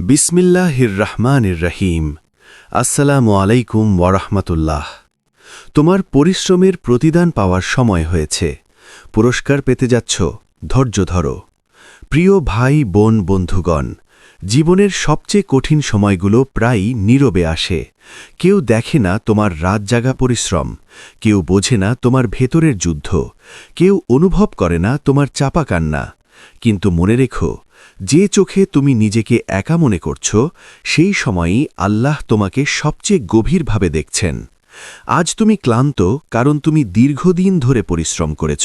বিসমিল্লাহির রহমানির রহিম। আসসালামু আলাইকুম ওয়ারহমাতুল্লাহ। তোমার পরিশ্রমের প্রতিদান পাওয়ার সময় হয়েছে। পুরস্কার পেতে যাচ্ছ, ধৈর্য ধরো। প্রিয় ভাই বোন বন্ধুগণ, জীবনের সবচেয়ে কঠিন সময়গুলো প্রায়ই নীরবে আসে। কেউ দেখে না তোমার রাত জাগা পরিশ্রম, কেউ বোঝে না তোমার ভেতরের যুদ্ধ, কেউ অনুভব করে না তোমার চাপা কান্না। কিন্তু মনে রেখো, যে চোখে তুমি নিজেকে একা মনে করছ, সেই সময়ই আল্লাহ তোমাকে সবচেয়ে গভীরভাবে দেখছেন। আজ তুমি ক্লান্ত, কারণ তুমি দীর্ঘদিন ধরে পরিশ্রম করেছ।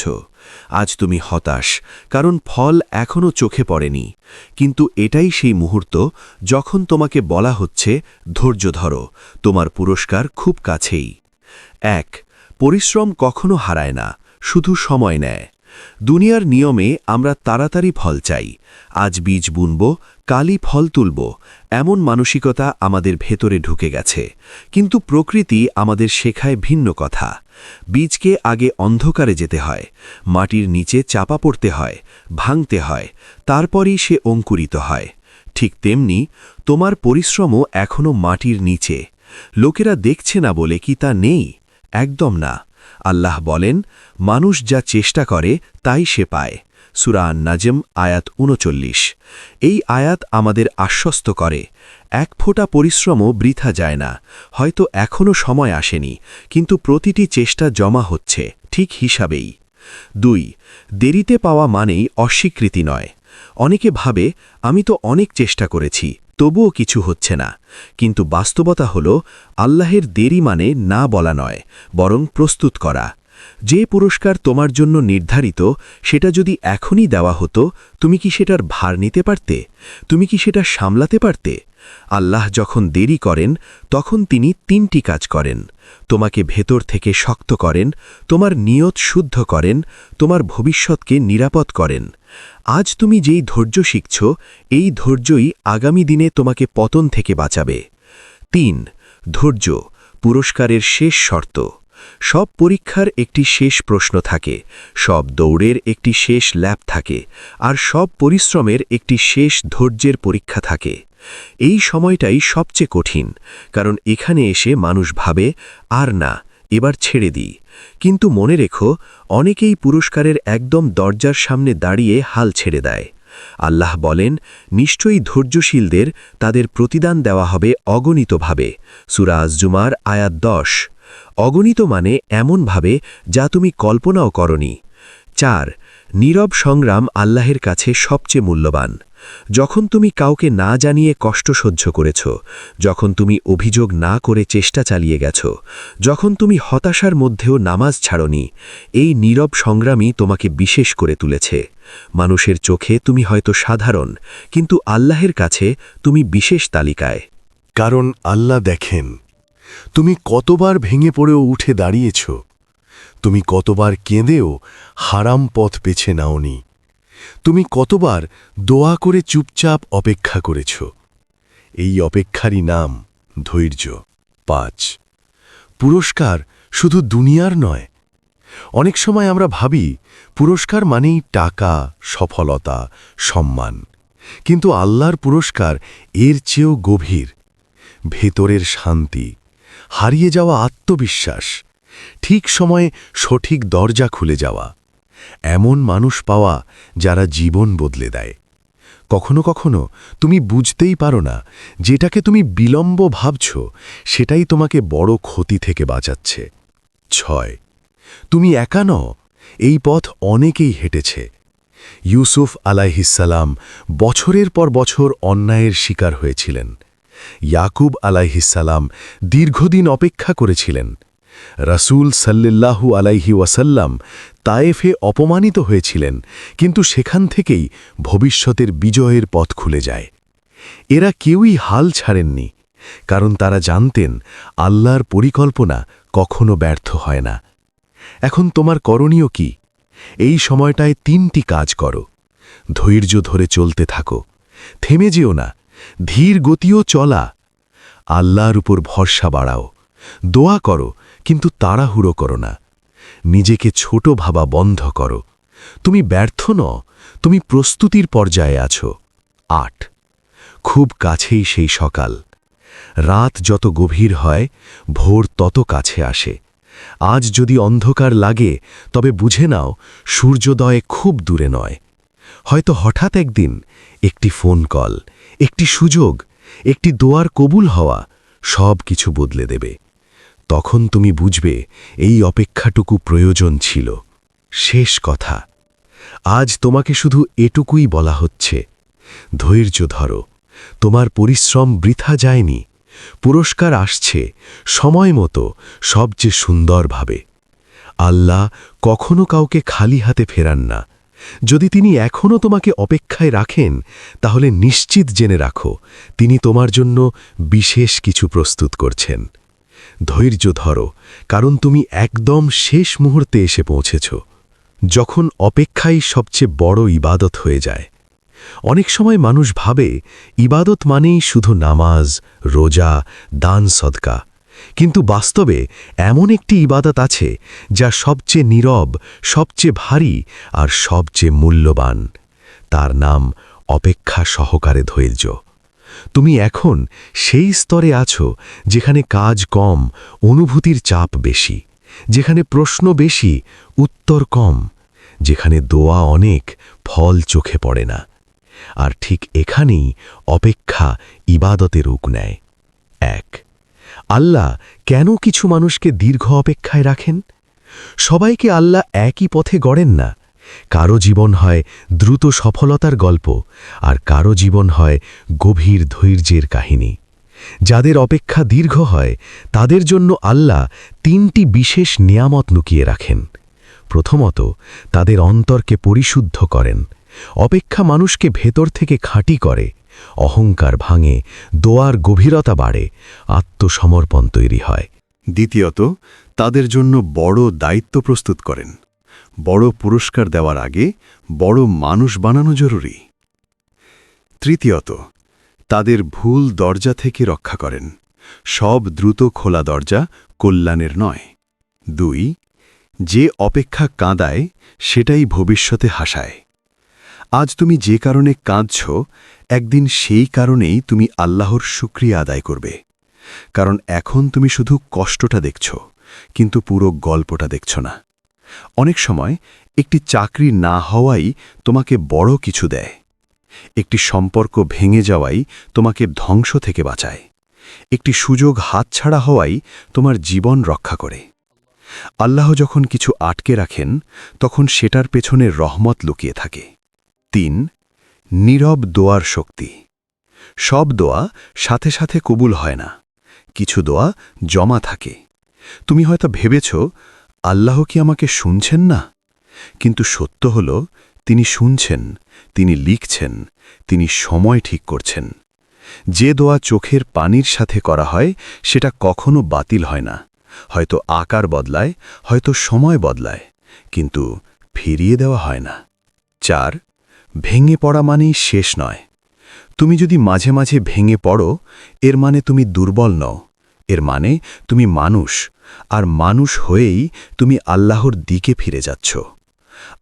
আজ তুমি হতাশ, কারণ ফল এখনও চোখে পড়েনি। কিন্তু এটাই সেই মুহূর্ত যখন তোমাকে বলা হচ্ছে, ধৈর্য ধরো, তোমার পুরস্কার খুব কাছেই। ১. পরিশ্রম কখনো হারায় না, শুধু সময় নেয়। দুনিয়ার নিয়মে আমরা তাড়াতাড়ি ফল চাই। আজ বীজ বুনব, কালই ফল তুলব, এমন মানসিকতা আমাদের ভেতরে ঢুকে গেছে। কিন্তু প্রকৃতি আমাদের শেখায় ভিন্ন কথা। বীজকে আগে অন্ধকারে যেতে হয়, মাটির নিচে চাপা পড়তে হয়, ভাঙতে হয়, তারপরই সে অঙ্কুরিত হয়। ঠিক তেমনি তোমার পরিশ্রমও এখনও মাটির নিচে। লোকেরা দেখছে না বলে কি তা নেই? একদম না। আল্লাহ বলেন, মানুষ যা চেষ্টা করে তাই সে পায়। সূরা আন-নাজম আয়াত ৩৯। এই আয়াত আমাদের আশ্বস্ত করে, এক ফোঁটা পরিশ্রমও বৃথা যায় না। হয়তো এখনও সময় আসেনি, কিন্তু প্রতিটি চেষ্টা জমা হচ্ছে ঠিক হিসাবেই। ২. দেরিতে পাওয়া মানেই অস্বীকৃতি নয়। অনেকে ভাবে, আমি তো অনেক চেষ্টা করেছি, তবুও কিছু হচ্ছে না। কিন্তু বাস্তবতা হল, আল্লাহের দেরি মানে না বলা নয়, বরং প্রস্তুত করা। যে পুরস্কার তোমার জন্য নির্ধারিত, সেটা যদি এখনই দেওয়া হতো, তুমি কি সেটার ভার নিতে পারতে? তুমি কি সেটা সামলাতে পারতে? আল্লাহ যখন দেরি করেন, তখন তিনি ৩টি কাজ করেন। তোমাকে ভেতর থেকে শক্ত করেন, তোমার নিয়ত শুদ্ধ করেন, তোমার ভবিষ্যৎকে নিরাপদ করেন। আজ তুমি যেই ধৈর্য শিখছ, এই ধৈর্যই আগামী দিনে তোমাকে পতন থেকে বাঁচাবে। ৩. ধৈর্য পুরস্কারের শেষ শর্ত। সব পরীক্ষার একটি শেষ প্রশ্ন থাকে, সব দৌড়ের একটি শেষ ল্যাপ থাকে, আর সব পরিশ্রমের একটি শেষ ধৈর্যের পরীক্ষা থাকে। এই সময়টাই সবচেয়ে কঠিন, কারণ এখানে এসে মানুষ ভাবে, আর না, এবার ছেড়ে দিই। কিন্তু মনে রেখো, অনেকেই পুরস্কারের একদম দরজার সামনে দাঁড়িয়ে হাল ছেড়ে দেয়। আল্লাহ বলেন, নিশ্চয়ই ধৈর্যশীলদের তাদের প্রতিদান দেওয়া হবে অগণিতভাবে। সূরা আজ-জুমার আয়াত ১০। অগণিত মানে এমনভাবে যা তুমি কল্পনাও করনি। ৪. নীরব সংগ্রাম আল্লাহের কাছে সবচেয়ে মূল্যবান। যখন তুমি কাউকে না জানিয়ে কষ্ট সহ্য করেছ, যখন তুমি অভিযোগ না করে চেষ্টা চালিয়ে গেছ, যখন তুমি হতাশার মধ্যেও নামাজ ছাড়নি, এই নীরব সংগ্রামই তোমাকে বিশেষ করে তুলেছে। মানুষের চোখে তুমি হয়তো সাধারণ, কিন্তু আল্লাহের কাছে তুমি বিশেষ তালিকায়। কারণ আল্লাহ দেখেন, তুমি কতবার ভেঙে পড়েও উঠে দাঁড়িয়েছ, তুমি কতবার কেঁদেও হারাম পথ বেছে নাওনি, তুমি কতবার দোয়া করে চুপচাপ অপেক্ষা করেছ। এই অপেক্ষারই নাম ধৈর্য। ৫. পুরস্কার শুধু দুনিয়ার নয়। অনেক সময় আমরা ভাবি, পুরস্কার মানেই টাকা, সফলতা, সম্মান। কিন্তু আল্লাহর পুরস্কার এর চেয়েও গভীর। ভেতরের শান্তি, হারিয়ে যাওয়া আত্মবিশ্বাস, ঠিক সময়ে সঠিক দরজা খুলে যাওয়া, এমন মানুষ পাওয়া যারা জীবন বদলে দেয়। কখনো কখনো তুমি বুঝতেই পারো না, যেটাকে তুমি বিলম্ব ভাবছ, সেটাই তোমাকে বড় ক্ষতি থেকে বাঁচাচ্ছে। ৬. তুমি একা নও, এই পথ অনেকেই হেঁটেছে। ইউসুফ আলাইহিসসালাম বছরের পর বছর অন্যায়ের শিকার হয়েছিলেন। ইয়াকুব আলাইহিসসালাম দীর্ঘদিন অপেক্ষা করেছিলেন। রাসূল সাল্লাল্লাহু আলাইহি ওয়াসাল্লাম তায়েফে অপমানিত হয়েছিলেন, কিন্তু সেখান থেকেই ভবিষ্যতের বিজয়ের পথ খুলে যায়। এরা কেউই হাল ছাড়েননি, কারণ তারা জানতেন আল্লাহর পরিকল্পনা কখনো ব্যর্থ হয় না। এখন তোমার করণীয় কি? এই সময়টায় ৩টি কাজ করো। ধৈর্য ধরে চলতে থাকো, থেমে যেও না, ধীর গতিও চলা। আল্লাহর উপর ভরসা বাড়াও, দোয়া করো, কিন্তু তাড়াহুড়ো করো না। নিজেকে ছোট ভাবা বন্ধ করো। তুমি ব্যর্থ নও, তুমি প্রস্তুতির পর্যায়ে আছো। ৮. খুব কাছেই সেই সকাল। রাত যত গভীর হয়, ভোর তত কাছে আসে। আজ যদি অন্ধকার লাগে, তবে বুঝে নাও সূর্যোদয় খুব দূরে নয়। হয়তো হঠাৎ একদিন একটি ফোন কল, একটি সুযোগ, একটি দোয়ার কবুল হওয়া সব কিছু বদলে দেবে। তখন তুমি বুঝবে এই অপেক্ষাটুকু প্রয়োজন ছিল। শেষ কথা, আজ তোমাকে শুধু এটুকুই বলা হচ্ছে, ধৈর্য ধরো, তোমার পরিশ্রম বৃথা যায়নি। পুরস্কার আসছে সময় মতো, সবচেয়ে সুন্দরভাবে। আল্লাহ কখনো কাউকে খালি হাতে ফেরান না। যদি তিনি এখনও তোমাকে অপেক্ষায় রাখেন, তাহলে নিশ্চিত জেনে রাখো তিনি তোমার জন্য বিশেষ কিছু প্রস্তুত করছেন। ধৈর্য ধরো, কারণ তুমি একদম শেষ মুহূর্তে এসে পৌঁছেছ, যখন অপেক্ষাই সবচেয়ে বড় ইবাদত হয়ে যায়। অনেক সময় মানুষ ভাবে ইবাদত মানেই শুধু নামাজ, রোজা, দান সদকা, কিন্তু বাস্তবে এমন একটি ইবাদত আছে যা সবচেয়ে নীরব, সবচেয়ে ভারী আর সবচেয়ে মূল্যবান। তার নাম অপেক্ষা সহকারে ধৈর্য। তুমি এখন সেই স্তরে আছো যেখানে কাজ কম, অনুভূতির চাপ বেশি, যেখানে প্রশ্ন বেশি, উত্তর কম, যেখানে দোয়া অনেক, ফল চোখে পড়ে না। আর ঠিক এখানেই অপেক্ষা ইবাদতে রূপ নেয়। 1. আল্লাহ কেন কিছু মানুষকে দীর্ঘ অপেক্ষায় রাখেন? সবাইকে আল্লাহ একই পথে গড়েন না। কারো জীবন হয় দ্রুত সফলতার গল্প, আর কারো জীবন হয় গভীর ধৈর্যের কাহিনী। যাদের অপেক্ষা দীর্ঘ হয়, তাদের জন্য আল্লাহ 3টি বিশেষ নিয়ামত লুকিয়ে রাখেন। প্রথমত, তাদের অন্তরকে পরিশুদ্ধ করেন। অপেক্ষা মানুষকে ভেতর থেকে খাঁটি করে, অহংকার ভাঙে, দোয়ার গভীরতা বাড়ে, আত্মসমর্পণ তৈরি হয়। দ্বিতীয়ত, তাদের জন্য বড় দায়িত্ব প্রস্তুত করেন। বড় পুরস্কার দেওয়ার আগে বড় মানুষ বানানো জরুরি। তৃতীয়ত, তাদের ভুল দরজা থেকে রক্ষা করেন। সব দ্রুত খোলা দরজা কল্যাণের নয়। 2. যে অপেক্ষা কাঁদায়, সেটাই ভবিষ্যতে হাসায়। আজ তুমি যে কারণে কাঁদছ, একদিন সেই কারণেই তুমি আল্লাহর শুকরিয়া আদায় করবে। কারণ এখন তুমি শুধু কষ্টটা দেখছ, কিন্তু পুরো গল্পটা দেখছ না। অনেক সময় একটি চাকরি না হওয়াই তোমাকে বড় কিছু দেয়। একটি সম্পর্ক ভেঙে যাওয়াই তোমাকে ধ্বংস থেকে বাঁচায়। একটি সুযোগ হাতছাড়া হওয়াই তোমার জীবন রক্ষা করে। আল্লাহ যখন কিছু আটকে রাখেন, তখন সেটার পেছনে রহমত লুকিয়ে থাকে। 3. নীরব দোয়ার শক্তি। সব দোয়া সাথে সাথে কবুল হয় না। কিছু দোয়া জমা থাকে। তুমি হয়তো ভেবেছ, আল্লাহ কি আমাকে শুনছেন না? কিন্তু সত্য হল, তিনি শুনছেন, তিনি লিখছেন, তিনি সময় ঠিক করছেন। যে দোয়া চোখের পানির সাথে করা হয়, সেটা কখনো বাতিল হয় না। হয়তো আকার বদলায়, হয়তো সময় বদলায়, কিন্তু ফিরিয়ে দেওয়া হয় না। 4. ভেঙে পড়া মানেই শেষ নয়। তুমি যদি মাঝে মাঝে ভেঙে পড়ো, এর মানে তুমি দুর্বল নও। এর মানে তুমি মানুষ, আর মানুষ হয়েই তুমি আল্লাহর দিকে ফিরে যাচ্ছ।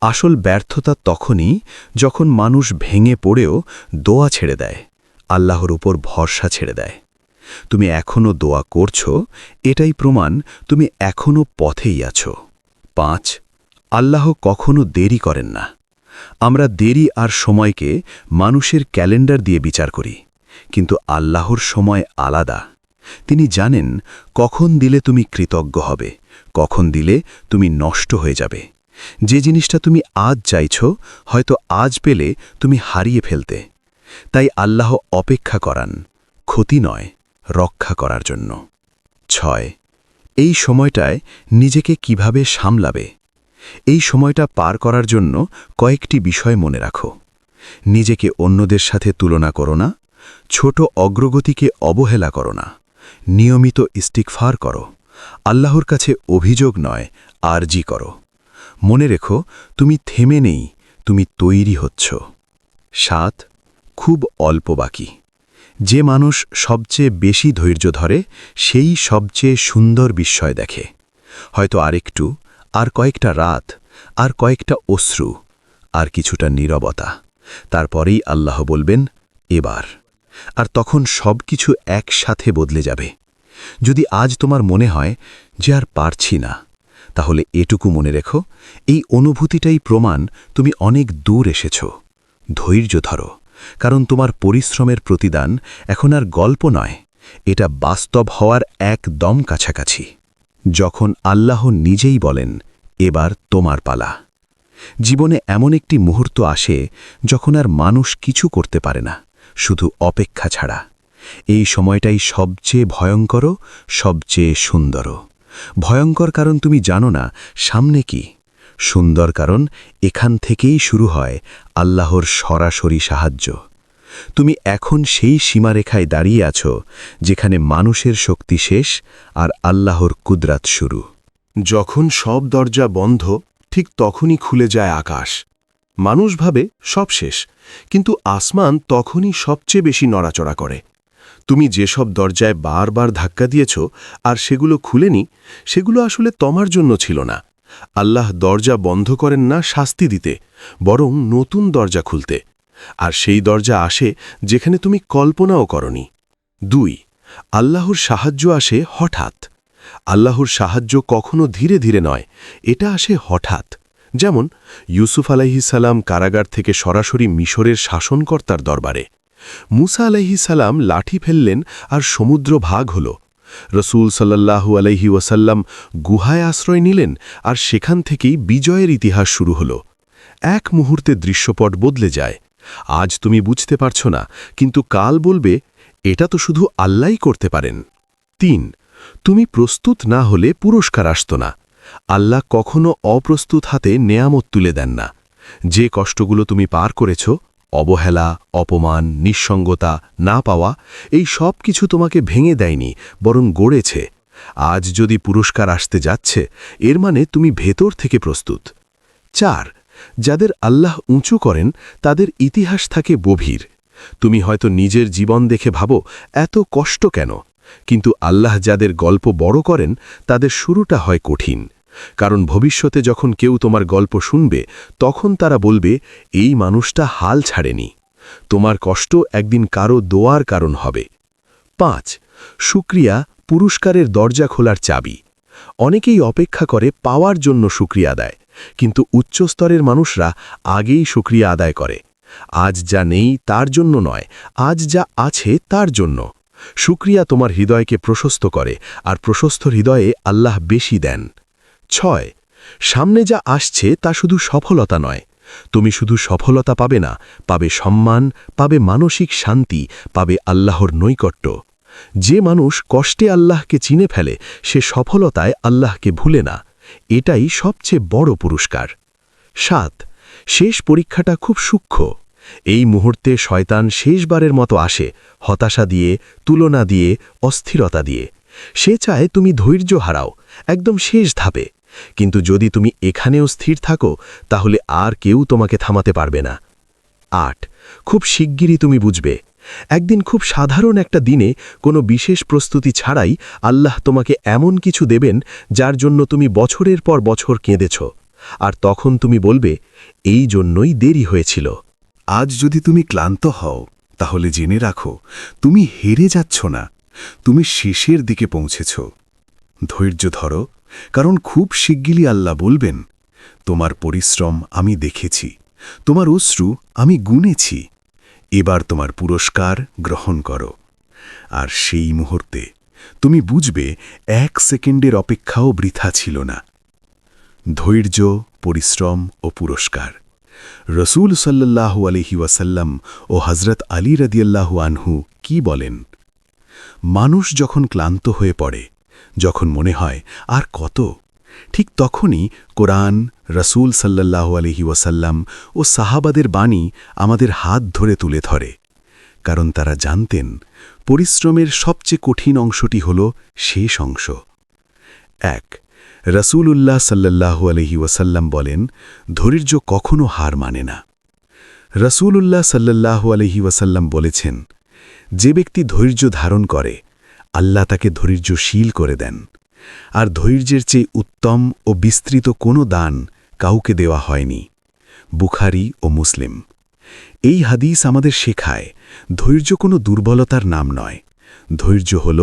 আসল ব্যর্থতা তখনই, যখন মানুষ ভেঙে পড়েও দোয়া ছেড়ে দেয়, আল্লাহর উপর ভরসা ছেড়ে দেয়। তুমি এখনও দোয়া করছো, এটাই প্রমাণ তুমি এখনও পথেই আছো। 5. আল্লাহ কখনো দেরি করেন না। আমরা দেরি আর সময়কে মানুষের ক্যালেন্ডার দিয়ে বিচার করি, কিন্তু আল্লাহর সময় আলাদা। তিনি জানেন কখন দিলে তুমি কৃতজ্ঞ হবে, কখন দিলে তুমি নষ্ট হয়ে যাবে। যে জিনিসটা তুমি আজ চাইছ, হয়তো আজ পেলে তুমি হারিয়ে ফেলতে। তাই আল্লাহ অপেক্ষা করান, ক্ষতি নয়, রক্ষা করার জন্য। 6. এই সময়টায় নিজেকে কিভাবে সামলাবে? এই সময়টা পার করার জন্য কয়েকটি বিষয় মনে রাখো। নিজেকে অন্যদের সাথে তুলনা করো না। ছোট অগ্রগতিকে অবহেলা করো না। নিয়মিত ইস্তিগফার করো। আল্লাহর কাছে অভিযোগ নয়, আরজি করো। মনে রেখো, তুমি থেমে নেই, তুমি তৈরি হচ্ছ। 7. খুব অল্প বাকি। যে মানুষ সবচেয়ে বেশি ধৈর্য ধরে, সেই সবচেয়ে সুন্দর বিস্ময় দেখে। হয়তো আরেকটু, আর কয়েকটা রাত, আর কয়েকটা অশ্রু, আর কিছুটা নীরবতা। তারপরেই আল্লাহ বলবেন, এবার। আর তখন সব কিছু একসাথে বদলে যাবে। যদি আজ তোমার মনে হয় যে আর পারছি না, তাহলে এটুকু মনে রেখো, এই অনুভূতিটাই প্রমাণ তুমি অনেক দূর এসেছ। ধৈর্য ধরো, কারণ তোমার পরিশ্রমের প্রতিদান এখন আর গল্প নয়, এটা বাস্তব হওয়ার একদম কাছাকাছি। যখন আল্লাহ নিজেই বলেন, এবার তোমার পালা। জীবনে এমন একটি মুহূর্ত আসে যখন আর মানুষ কিছু করতে পারে না, শুধু অপেক্ষা ছাড়া। এই সময়টাই সবচেয়ে ভয়ঙ্কর, সবচেয়ে সুন্দর। ভয়ঙ্কর কারণ তুমি জানো না সামনে কি, সুন্দর কারণ এখান থেকেই শুরু হয় আল্লাহর সরাসরি সাহায্য। তুমি এখন সেই সীমারেখায় দাঁড়িয়ে আছো যেখানে মানুষের শক্তি শেষ আর আল্লাহর কুদরাত শুরু। যখন সব দরজা বন্ধ, ঠিক তখনই খুলে যায় আকাশ। মানুষ ভাবে সব শেষ, কিন্তু আসমান তখনই সবচেয়ে বেশি নড়াচড়া করে। তুমি যেসব দরজায় বারবার ধাক্কা দিয়েছ আর সেগুলো খুলেনি, সেগুলো আসলে তোমার জন্য ছিল না। আল্লাহ দরজা বন্ধ করেন না শাস্তি দিতে, বরং নতুন দরজা খুলতে। আর সেই দরজা আসে যেখানে তুমি কল্পনাও করনি। 2. আল্লাহর সাহায্য আসে হঠাৎ। আল্লাহর সাহায্য কখনো ধীরে ধীরে নয়, এটা আসে হঠাৎ। যেমন ইউসুফ আলাইহিসাল্লাম কারাগার থেকে সরাসরি মিশরের শাসনকর্তার দরবারে। মুসা আলাইহিসাল্লাম লাঠি ফেললেন আর সমুদ্র ভাগ হল। রসুল সাল্লাল্লাহু আলাইহি ওয়াসাল্লাম গুহায় আশ্রয় নিলেন আর সেখান থেকেই বিজয়ের ইতিহাস শুরু হল। এক মুহূর্তে দৃশ্যপট বদলে যায়। আজ তুমি বুঝতে পারছো না, কিন্তু কাল বলবে, এটা তো শুধু আল্লাহই করতে পারেন। 3. তুমি প্রস্তুত না হলে পুরস্কার আসত না। আল্লাহ কখনো অপ্রস্তুত হাতে নেয়ামত তুলে দেন না। যে কষ্টগুলো তুমি পার করেছ, অবহেলা, অপমান, নিঃসঙ্গতা, না পাওয়া, এই সব কিছু তোমাকে ভেঙে দেয়নি, বরং গড়েছে। আজ যদি পুরস্কার আসতে যাচ্ছে, এর মানে তুমি ভেতর থেকে প্রস্তুত। 4. যাদের আল্লাহ উঁচু করেন তাদের ইতিহাস থাকে গভীর। তুমি হয়তো নিজের জীবন দেখে ভাবো, এত কষ্ট কেন? কিন্তু আল্লাহ যাদের গল্প বড় করেন তাদের শুরুটা হয় কঠিন। কারণ ভবিষ্যতে যখন কেউ তোমার গল্প শুনবে, তখন তারা বলবে, এই মানুষটা হাল ছাড়েনি। তোমার কষ্ট একদিন কারো দোয়ার কারণ হবে। 5. শুকরিয়া পুরস্কারের দরজা খোলার চাবি। অনেকেই অপেক্ষা করে পাওয়ার জন্য শুকরিয়া আদায়, কিন্তু উচ্চস্তরের মানুষরা আগেই শুকরিয়া আদায় করে। আজ যা নেই তার জন্য নয়, আজ যা আছে তার জন্য। শুকরিয়া তোমার হৃদয়কে প্রশস্ত করে, আর প্রশস্ত হৃদয়ে আল্লাহ বেশি দেন। 6. সামনে যা আসছে তা শুধু সফলতা নয়। তুমি শুধু সফলতা পাবে না, পাবে সম্মান, পাবে মানসিক শান্তি, পাবে আল্লাহর নৈকট্য। যে মানুষ কষ্টে আল্লাহকে চিনে ফেলে, সে সফলতায় আল্লাহকে ভুলে না। এটাই সবচেয়ে বড় পুরস্কার। 7. শেষ পরীক্ষাটা খুব সূক্ষ্ম। এই মুহূর্তে শয়তান শেষবারের মতো আসে, হতাশা দিয়ে, তুলনা দিয়ে, অস্থিরতা দিয়ে। সে চায় তুমি ধৈর্য হারাও, একদম শেষ ধাপে। কিন্তু যদি তুমি এখানেও স্থির থাকো, তাহলে আর কেউ তোমাকে থামাতে পারবে না। 8. খুব শিগগিরই তুমি বুঝবে। একদিন খুব সাধারণ একটা দিনে, কোনো বিশেষ প্রস্তুতি ছাড়াই আল্লাহ তোমাকে এমন কিছু দেবেন যার জন্য তুমি বছরের পর বছর কেঁদেছ। আর তখন তুমি বলবে, এই জন্যই দেরি হয়েছিল। আজ যদি তুমি ক্লান্ত হও, তাহলে জেনে রাখো, তুমি হেরে যাচ্ছ না, তুমি শেষের দিকে পৌঁছেছ। ধৈর্য ধরো, কারণ খুব শিগগিরই আল্লাহ বলবেন, তোমার পরিশ্রম আমি দেখেছি, তোমার অশ্রু আমি গুনেছি, এবার তোমার পুরস্কার গ্রহণ করো। আর সেই মুহূর্তে তুমি বুঝবে 1 সেকেন্ডের অপেক্ষাও বৃথা ছিল না। ধৈর্য, পরিশ্রম ও পুরস্কার। রসুল সাল্লাল্লাহু আলাইহি ওয়াসাল্লাম ও হজরত আলী রাদিয়াল্লাহু আনহু কি বলেন? মানুষ যখন ক্লান্ত হয়ে পড়ে, যখন মনে হয় আর কত, ঠিক তখনই কোরআন, রসুল সাল্লাল্লাহু আলাইহি ওয়াসাল্লাম ও সাহাবাদের বাণী আমাদের হাত ধরে তুলে ধরে। কারণ তারা জানতেন, পরিশ্রমের সবচেয়ে কঠিন অংশটি হল শেষ অংশ। 1. রসুলুল্লাহ সাল্লাল্লাহু আলাইহি ওয়াসাল্লাম বলেন, ধৈর্য কখনো হার মানে না। রসুলুল্লাহ সাল্লাল্লাহু আলাইহি ওয়াসাল্লাম বলেছেন, যে ব্যক্তি ধৈর্য ধারণ করে, আল্লাহ তাকে ধৈর্যশীল করে দেন। আর ধৈর্যের চেয়ে উত্তম ও বিস্তৃত কোনো দান কাউকে দেওয়া হয়নি। বুখারী ও মুসলিম। এই হাদিস আমাদের শেখায় ধৈর্য কোনো দুর্বলতার নাম নয়। ধৈর্য হল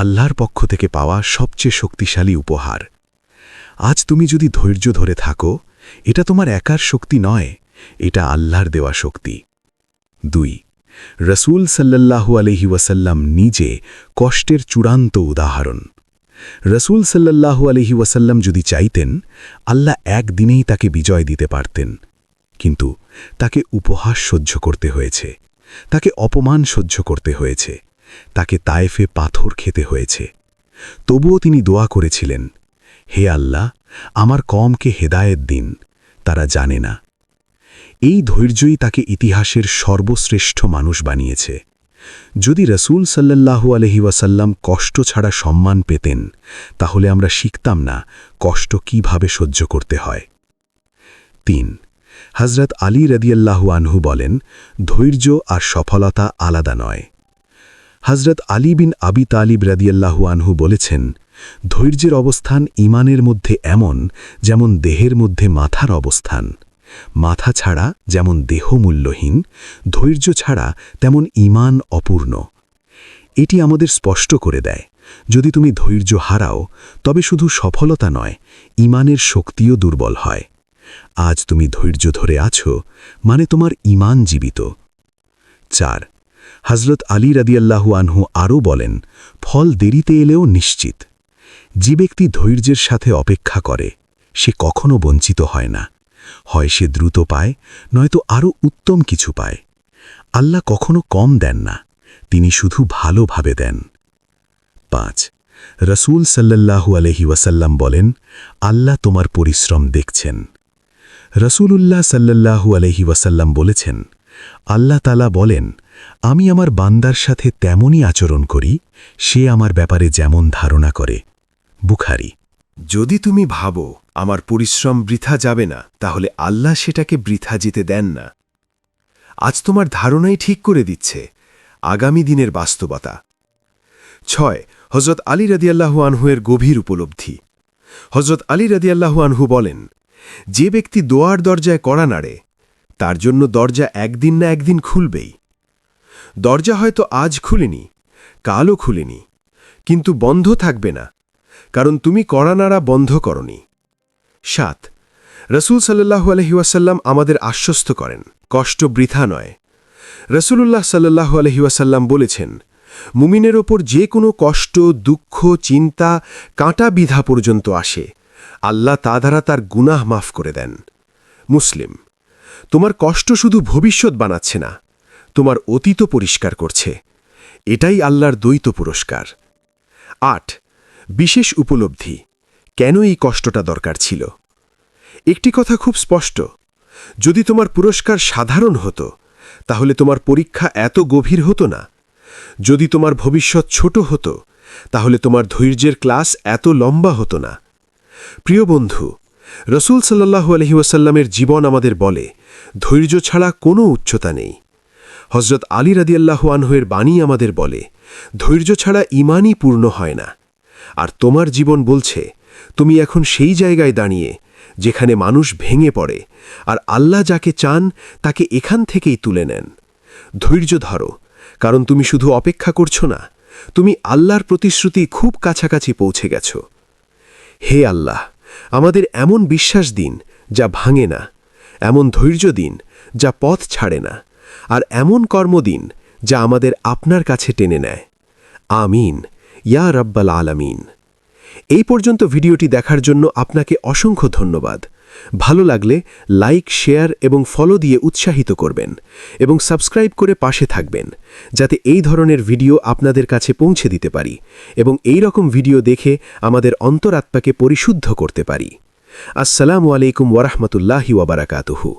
আল্লাহর পক্ষ থেকে পাওয়া সবচেয়ে শক্তিশালী উপহার। আজ তুমি যদি ধৈর্য ধরে থাকো, এটা তোমার একার শক্তি নয়, এটা আল্লাহর দেওয়া শক্তি। 2. রসূল সাল্লাল্লাহু আলাইহি ওয়াসাল্লাম নিজে কষ্টের চূড়ান্ত উদাহরণ। রসূল সাল্লাল্লাহু আলাইহি ওয়াসাল্লাম যদি চাইতেন, আল্লাহ একদিনেই তাকে বিজয় দিতে পারতেন, কিন্তু তাকে উপহাস সহ্য করতে হয়েছে, তাকে অপমান সহ্য করতে হয়েছে, তাকে তায়েফে পাথর খেতে হয়েছে। তবুও তিনি দোয়া করেছিলেন, হে আল্লাহ, আমার কওমকে হেদায়েত দিন, তারা জানে না। এই ধৈর্যই তাকে ইতিহাসের সর্বশ্রেষ্ঠ মানুষ বানিয়েছে। যদি রসূল সাল্লাল্লাহু আলাইহি ওয়াসাল্লাম কষ্ট ছাড়া সম্মান পেতেন, তাহলে আমরা শিখতাম না কষ্ট কিভাবে সহ্য করতে হয়। 3. হযরত আলী রাদিয়াল্লাহু আনহু বলেন, ধৈর্য আর সফলতা আলাদা নয়। হযরত আলী বিন আবি তালিব রাদিয়াল্লাহু আনহু বলেছেন, ধৈর্যের অবস্থান ঈমানের মধ্যে এমন যেমন দেহের মধ্যে মাথার অবস্থান। মাথা ছাড়া যেমন দেহ মূল্যহীন, ধৈর্য ছাড়া তেমন ঈমান অপূর্ণ। এটি আমাদের স্পষ্ট করে দেয়, যদি তুমি ধৈর্য হারাও, তবে শুধু সফলতা নয়, ঈমানের শক্তিও দুর্বল হয়। আজ তুমি ধৈর্য ধরে আছো, মানে তোমার ঈমান জীবিত। 4. হযরত আলী রাদিয়াল্লাহু আনহু আরও বলেন, ফল দেরিতে এলেও নিশ্চিত। যে ব্যক্তি ধৈর্যের সাথে অপেক্ষা করে, সে কখনো বঞ্চিত হয় না। হয় সে দ্রুত পায়, নয়তো আরও উত্তম কিছু পায়। আল্লাহ কখনো কম দেন না, তিনি শুধু ভালোভাবে দেন। 5. রসূল সাল্লাল্লাহু আলাইহি ওয়াসাল্লাম বলেন, আল্লাহ তোমার পরিশ্রম দেখছেন। রসূলুল্লাহ সাল্লাল্লাহু আলাইহি ওয়াসাল্লাম বলেছেন, আল্লাহ তাআলা বলেন, আমি আমার বান্দার সাথে তেমনই আচরণ করি, সে আমার ব্যাপারে যেমন ধারণা করে। বুখারী। যদি তুমি ভাবো আমার পরিশ্রম বৃথা যাবে না, তাহলে আল্লাহ সেটাকে বৃথা যেতে দেন না। আজ তোমার ধারণাই ঠিক করে দিচ্ছে আগামী দিনের বাস্তবতা। 6. হযরত আলী রাদিয়াল্লাহু আনহুয়ের গভীর উপলব্ধি। হযরত আলী রাদিয়াল্লাহু আনহু বলেন, যে ব্যক্তি দোয়ার দরজায় কড়া নাড়ে, তার জন্য দরজা একদিন না একদিন খুলবেই। দরজা হয়তো আজ খুলেনি, কালও খুলেনি, কিন্তু বন্ধ থাকবে না, কারণ তুমি কড়া নাড়া বন্ধ করনি। 7. রসূল সাল্লাল্লাহু আলাইহি ওয়াসাল্লাম আমাদের আশ্বস্ত করেন, কষ্ট বৃথা নয়। রসূলুল্লাহ সাল্লাল্লাহু আলাইহি ওয়াসাল্লাম বলেছেন, মুমিনের ওপর যে কোনো কষ্ট, দুঃখ, চিন্তা, কাঁটা বিধা পর্যন্ত আসে, আল্লাহ তা দ্বারা তার গুনাহ মাফ করে দেন। মুসলিম। তোমার কষ্ট শুধু ভবিষ্যৎ বানাচ্ছে না, তোমার অতীত পরিষ্কার করছে। এটাই আল্লাহর দ্বৈত পুরস্কার। 8. বিশেষ উপলব্ধি। কেন এই কষ্টটা দরকার ছিল? একটি কথা খুব স্পষ্ট, যদি তোমার পুরস্কার সাধারণ হতো, তাহলে তোমার পরীক্ষা এত গভীর হতো না। যদি তোমার ভবিষ্যৎ ছোট হতো, তাহলে তোমার ধৈর্যের ক্লাস এত লম্বা হতো না। প্রিয় বন্ধু, রসূল সাল্লাল্লাহু আলাইহি ওয়াসাল্লামের জীবন আমাদের বলে, ধৈর্য ছাড়া কোনো উচ্চতা নেই। হযরত আলী রাদিয়াল্লাহু আনহুয়ের বাণী আমাদের বলে, ধৈর্য ছাড়া ঈমানই পূর্ণ হয় না। আর তোমার জীবন বলছে, তুমি এখন সেই জায়গায় দাঁড়িয়ে যেখানে মানুষ ভেঙে পড়ে, আর আল্লাহ যাকে চান তাকে এখান থেকেই তুলে নেন। ধৈর্য ধরো, কারণ তুমি শুধু অপেক্ষা করছো না, তুমি আল্লাহর প্রতিশ্রুতি খুব কাছাকাছি পৌঁছে গেছ। হে আল্লাহ, আমাদের এমন বিশ্বাস দিন যা ভাঙে না, এমন ধৈর্য দিন যা পথ ছাড়ে না, আর এমন কর্ম দিন যা আমাদের আপনার কাছে টেনে নেয়। আমিন ইয়া রাব্বাল আলামিন। এই পর্যন্ত ভিডিওটি দেখার জন্য আপনাকে অসংখ্য ধন্যবাদ। ভালো লাগলে লাইক, শেয়ার এবং ফলো দিয়ে উৎসাহিত করবেন এবং সাবস্ক্রাইব করে পাশে থাকবেন, যাতে এই ধরনের ভিডিও আপনাদের কাছে পৌঁছে দিতে পারি এবং এই রকম ভিডিও দেখে আমাদের অন্তরাত্মাকে পরিশুদ্ধ করতে পারি। আসসালামু আলাইকুম ওয়া রাহমাতুল্লাহি ওয়া বারাকাতুহু।